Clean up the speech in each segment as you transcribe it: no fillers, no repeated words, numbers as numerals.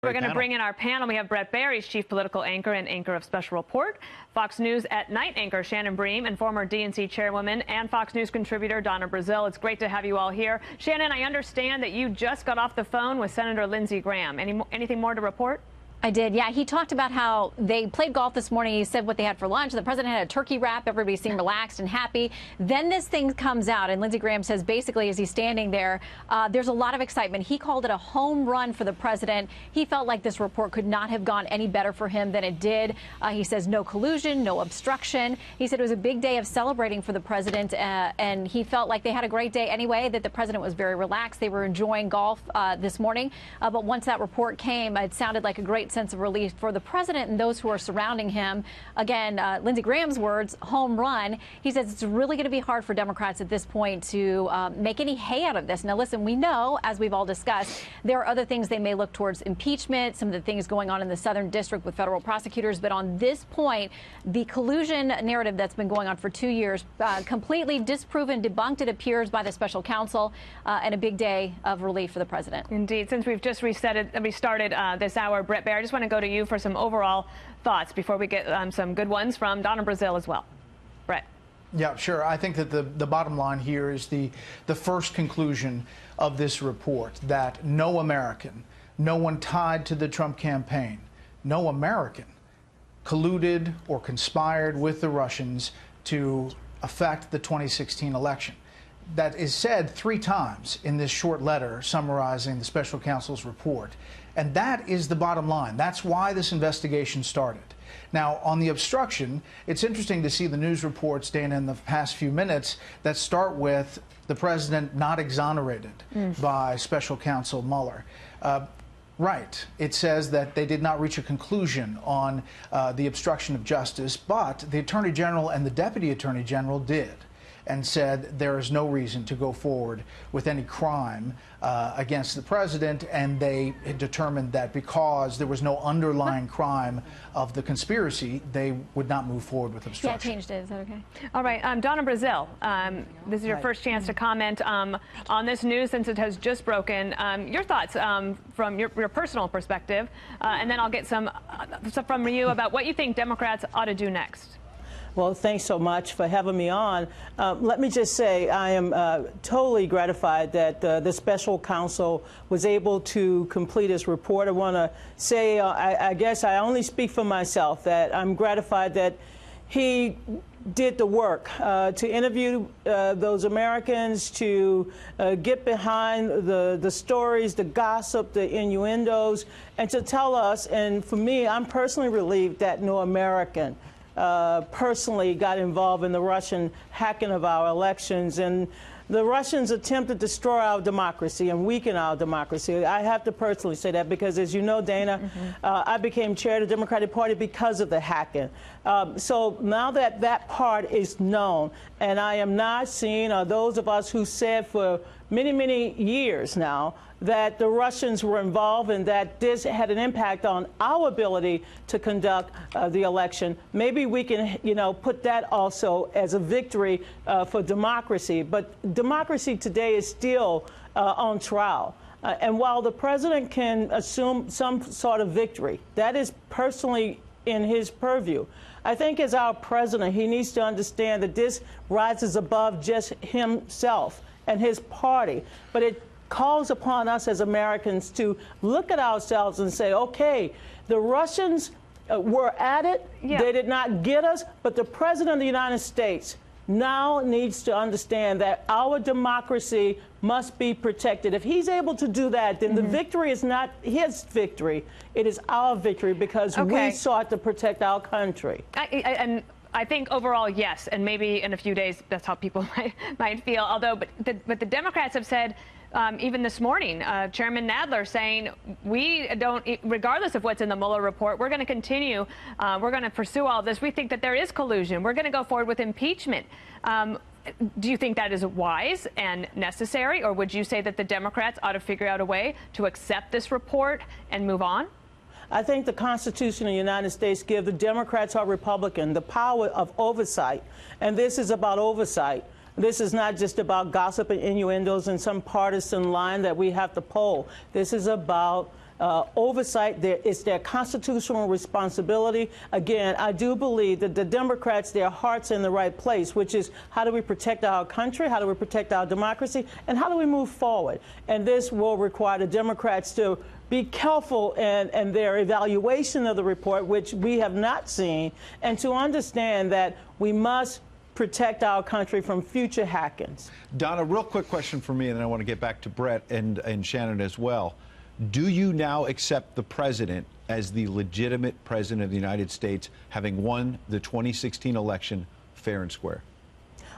We're going to bring in our panel. We have Brett Baer, he's chief political anchor and anchor of Special Report, Fox News at Night anchor Shannon Bream, and former DNC chairwoman and Fox News contributor Donna Brazile. It's great to have you all here. Shannon, I understand that you just got off the phone with Senator Lindsey Graham. Anything more to report? I did, yeah. He talked about how they played golf this morning. He said what they had for lunch. The president had a turkey wrap. Everybody seemed relaxed and happy. Then this thing comes out, and Lindsey Graham says basically as he's standing there, there's a lot of excitement. He called it a home run for the president. He felt like this report could not have gone any better for him than it did. He says no collusion, no obstruction. He said it was a big day of celebrating for the president, and he felt like they had a great day anyway, that the president was very relaxed. They were enjoying golf this morning. But once that report came, it sounded like a great sense of relief for the president and those who are surrounding him. Again, Lindsey Graham's words, home run. He says it's really going to be hard for Democrats at this point to make any hay out of this. Now, listen, we know, as we've all discussed, there are other things they may look towards impeachment, some of the things going on in the Southern District with federal prosecutors. But on this point, the collusion narrative that's been going on for 2 years, completely disproven, debunked, it appears, by the special counsel, and a big day of relief for the president. Indeed. Since we've just restarted this hour, Brett Baer, I just want to go to you for some overall thoughts before we get some good ones from Donna Brazile as well. Brett. Yeah, sure. I think that the bottom line here is the first conclusion of this report, that no American, no one tied to the Trump campaign, no American colluded or conspired with the Russians to affect the 2016 election. That is said 3 times in this short letter summarizing the special counsel's report. And that is the bottom line. That's why this investigation started. Now, on the obstruction, it's interesting to see the news reports, Dana, in the past few minutes that start with the president not exonerated by special counsel Mueller. Right. It says that they did not reach a conclusion on the obstruction of justice, but the Attorney General and the Deputy Attorney General did, and said there is no reason to go forward with any crime against the president, and they determined that because there was no underlying crime of the conspiracy, they would not move forward with obstruction. Yeah, changed it. Is that okay? All right, Donna Brazile, this is your first chance to comment on this news since it has just broken. Your thoughts from your personal perspective, and then I'll get some from you about what you think Democrats ought to do next. Well, thanks so much for having me on. Let me just say I am totally gratified that the special counsel was able to complete his report. I want to say, I guess I only speak for myself, that I'm gratified that he did the work to interview those Americans, to get behind the stories, the gossip, the innuendos, and to tell us, and for me, I'm personally relieved that no American personally got involved in the Russian hacking of our elections. And the Russians attempt to destroy our democracy and weaken our democracy. I have to personally say that because, as you know, Dana, I became chair of the Democratic Party because of the hacking. So now that that part is known, and I am not seeing those of us who said for many, many years now that the Russians were involved and that this had an impact on our ability to conduct the election. Maybe we can, put that also as a victory for democracy. But democracy today is still on trial. And while the president can assume some sort of victory, that is personally in his purview. I think as our president, he needs to understand that this rises above just himself and his party, but it calls upon us as Americans to look at ourselves and say, okay, the Russians were at it. Yeah. They did not get us, but the president of the United States now needs to understand that our democracy must be protected. If he's able to do that, then the victory is not his victory. It is our victory because we sought to protect our country. I think overall, yes, and maybe in a few days that's how people might feel. Although, but the Democrats have said, even this morning, Chairman Nadler saying we don't, regardless of what's in the Mueller report, we're going to continue. We're going to pursue all this. We think that there is collusion. We're going to go forward with impeachment. Do you think that is wise and necessary, or would you say that the Democrats ought to figure out a way to accept this report and move on? I think the Constitution of the United States gives the Democrats or Republicans the power of oversight, and this is about oversight. This is not just about gossip and innuendos and some partisan line that we have to poll. This is about oversight. It's their constitutional responsibility. Again, I do believe that the Democrats, their heart's in the right place, which is how do we protect our country, how do we protect our democracy, and how do we move forward? And this will require the Democrats to be careful in their evaluation of the report, which we have not seen, and to understand that we must protect our country from future hackings. Donna, real quick question for me, and then I want to get back to Brett and Shannon as well. Do you now accept the president as the legitimate president of the United States, having won the 2016 election fair and square?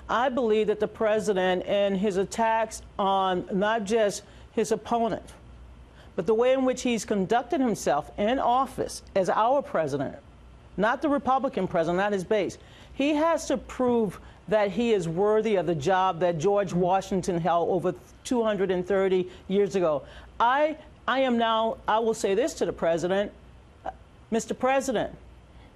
I believe that the president and his attacks on not just his opponent, but the way in which he's conducted himself in office as our president, not the Republican president, not his base, he has to prove that he is worthy of the job that George Washington held over 230 years ago. I will say this to the president, Mr. President,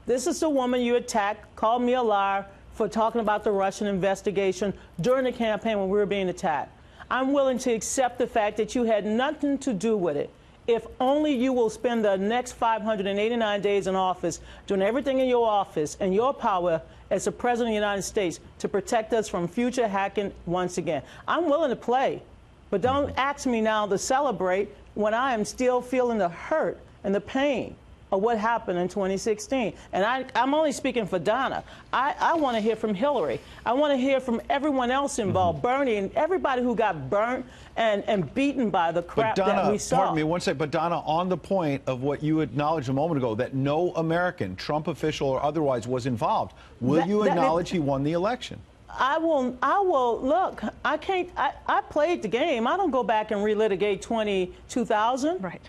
this is the woman you attacked, called me a liar for talking about the Russian investigation during the campaign when we were being attacked. I'm willing to accept the fact that you had nothing to do with it. If only you will spend the next 589 days in office doing everything in your office and your power as the President of the United States to protect us from future hacking once again. I'm willing to play, but don't ask me now to celebrate when I am still feeling the hurt and the pain of what happened in 2016. And I'm only speaking for Donna. I want to hear from Hillary. I want to hear from everyone else involved, Bernie, and everybody who got burnt and beaten by the crap that we saw. Pardon me one second, but Donna, on the point of what you acknowledged a moment ago, that no American, Trump official or otherwise, was involved, will you acknowledge he won the election? I will, look, I played the game. I don't go back and relitigate 2000. Right.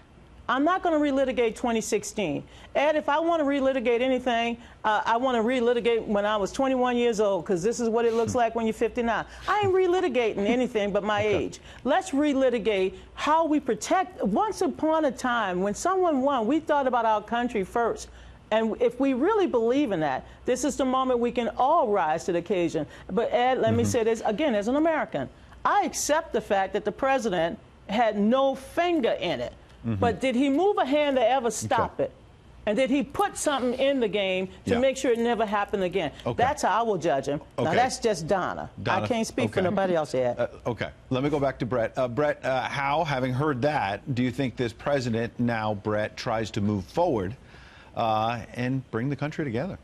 I'm not going to relitigate 2016. Ed, if I want to relitigate anything, I want to relitigate when I was 21 years old, because this is what it looks like when you're 59. I ain't relitigating anything but my age. Let's relitigate how we protect. Once upon a time, when someone won, we thought about our country first. And if we really believe in that, this is the moment we can all rise to the occasion. But Ed, let me say this again, as an American, I accept the fact that the president had no finger in it. But did he move a hand to ever stop it? And did he put something in the game to make sure it never happened again? That's how I will judge him. Now, that's just Donna. I can't speak for nobody else yet. Okay. Let me go back to Brett. Brett, how, having heard that, do you think this president now, Brett, tries to move forward and bring the country together?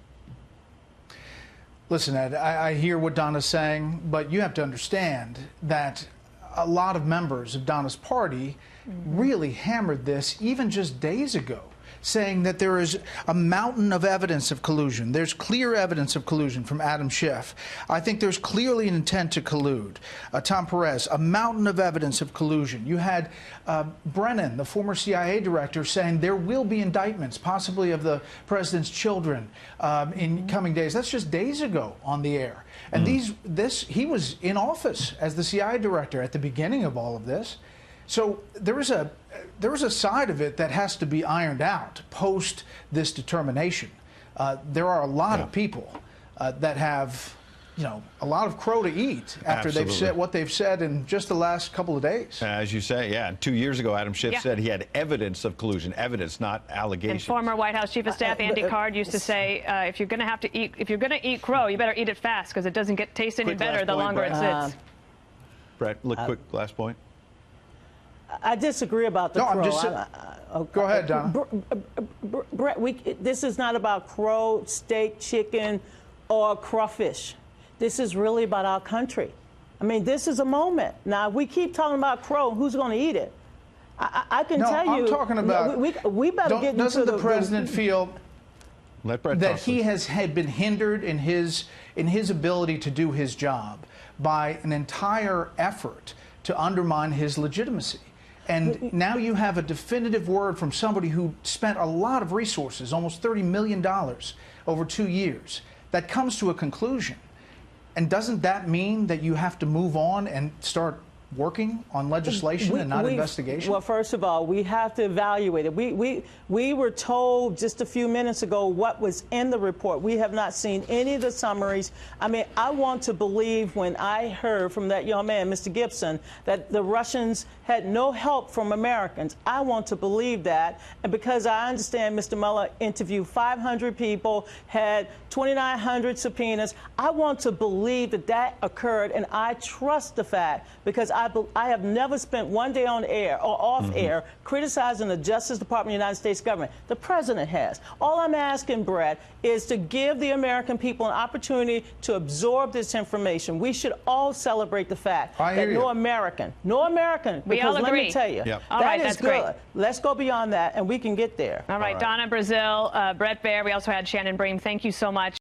Listen, Ed, I hear what Donna's saying, but you have to understand that a lot of members of Donna's party really hammered this even just days ago, saying that there is a mountain of evidence of collusion. There's clear evidence of collusion from Adam Schiff. I think there's clearly an intent to collude. Tom Perez, a mountain of evidence of collusion. You had Brennan, the former CIA director, saying there will be indictments, possibly of the president's children in coming days. That's just days ago on the air. And he was in office as the CIA director at the beginning of all of this. So there was a side of it that has to be ironed out post this determination. There are a lot of people that have, a lot of crow to eat after they've said what they've said in just the last couple of days. As you say, 2 years ago, Adam Schiff said he had evidence of collusion, evidence, not allegations. And former White House Chief of Staff Andy Card used to say, if you're going to eat crow, you better eat it fast, because it doesn't taste any better the longer it sits. Brett, quick last point. I disagree about the crow. Go ahead, Donna. Brett, this is not about crow, steak, chicken, or crawfish. This is really about our country. I mean, this is a moment. Now, if we keep talking about crow, who's going to eat it? I can tell you. I'm talking about. We better get into Doesn't the president feel that he had been hindered in his ability to do his job by an entire effort to undermine his legitimacy? And now you have a definitive word from somebody who spent a lot of resources, almost $30 million over 2 years, that comes to a conclusion. And doesn't that mean that you have to move on and start working on legislation and not investigation? Well, first of all, we have to evaluate it. We were told just a few minutes ago what was in the report. We have not seen any of the summaries. I mean, I want to believe when I heard from that young man, Mr. Gibson, that the Russians had no help from Americans. I want to believe that. And because I understand Mr. Mueller interviewed 500 people, had 2,900 subpoenas, I want to believe that that occurred, and I trust the fact, because I have never spent one day on air or off air criticizing the Justice Department of the United States government. The president has. All I'm asking, Brett, is to give the American people an opportunity to absorb this information. We should all celebrate the fact that no American, because let me tell you, that is good. Great. Let's go beyond that, and we can get there. All right, Donna Brazile, Brett Baer, we also had Shannon Bream. Thank you so much.